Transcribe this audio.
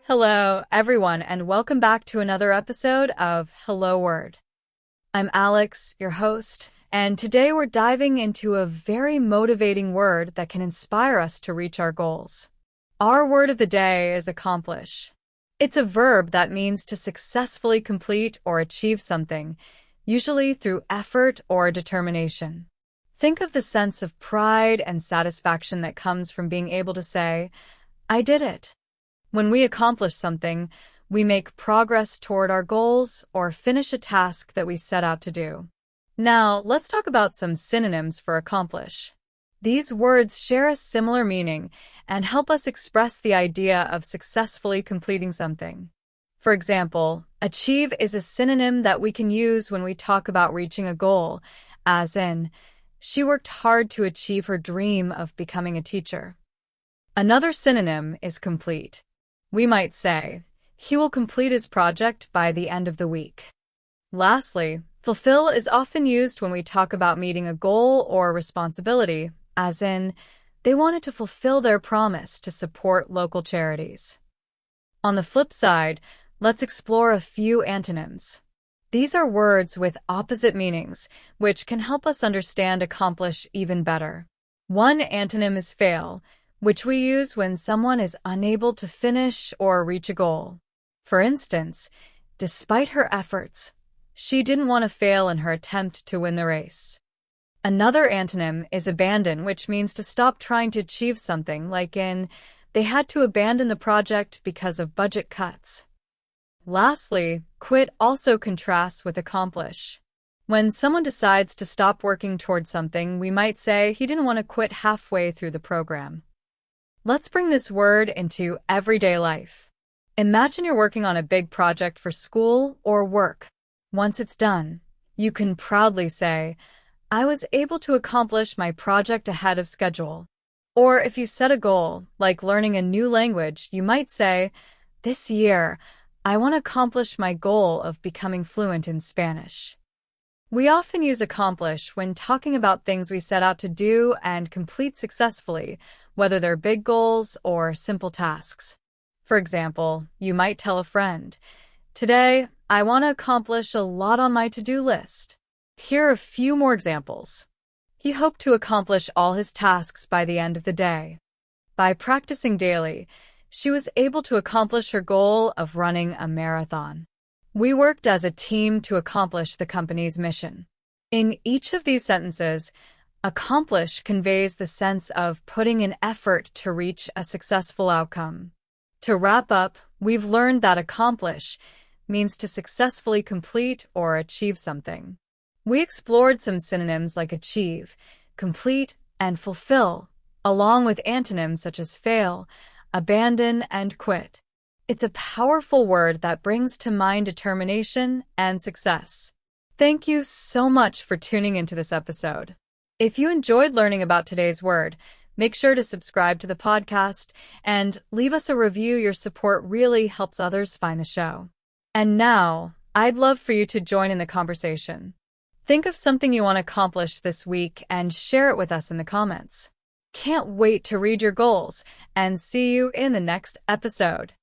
Hello, everyone, and welcome back to another episode of Hello Word. I'm Alex, your host, and today we're diving into a very motivating word that can inspire us to reach our goals. Our word of the day is accomplish. It's a verb that means to successfully complete or achieve something, usually through effort or determination. Think of the sense of pride and satisfaction that comes from being able to say, "I did it." When we accomplish something, we make progress toward our goals or finish a task that we set out to do. Now, let's talk about some synonyms for accomplish. These words share a similar meaning and help us express the idea of successfully completing something. For example, achieve is a synonym that we can use when we talk about reaching a goal, as in, she worked hard to achieve her dream of becoming a teacher. Another synonym is complete. We might say, he will complete his project by the end of the week. Lastly, fulfill is often used when we talk about meeting a goal or responsibility, as in, they wanted to fulfill their promise to support local charities. On the flip side, let's explore a few antonyms. These are words with opposite meanings, which can help us understand accomplish even better. One antonym is fail, which we use when someone is unable to finish or reach a goal. For instance, despite her efforts, she didn't want to fail in her attempt to win the race. Another antonym is abandon, which means to stop trying to achieve something, like in, they had to abandon the project because of budget cuts. Lastly, quit also contrasts with accomplish. When someone decides to stop working towards something, we might say he didn't want to quit halfway through the program. Let's bring this word into everyday life. Imagine you're working on a big project for school or work. Once it's done, you can proudly say, I was able to accomplish my project ahead of schedule. Or if you set a goal, like learning a new language, you might say, this year, I want to accomplish my goal of becoming fluent in Spanish. We often use accomplish when talking about things we set out to do and complete successfully, whether they're big goals or simple tasks. For example, you might tell a friend, today, I want to accomplish a lot on my to-do list. Here are a few more examples. He hoped to accomplish all his tasks by the end of the day. By practicing daily, she was able to accomplish her goal of running a marathon. We worked as a team to accomplish the company's mission. In each of these sentences, accomplish conveys the sense of putting an effort to reach a successful outcome. To wrap up, we've learned that accomplish means to successfully complete or achieve something. We explored some synonyms like achieve, complete, and fulfill, along with antonyms such as fail, abandon, and quit. It's a powerful word that brings to mind determination and success. Thank you so much for tuning into this episode. If you enjoyed learning about today's word, make sure to subscribe to the podcast and leave us a review. Your support really helps others find the show. And now, I'd love for you to join in the conversation. Think of something you want to accomplish this week and share it with us in the comments. Can't wait to read your goals and see you in the next episode.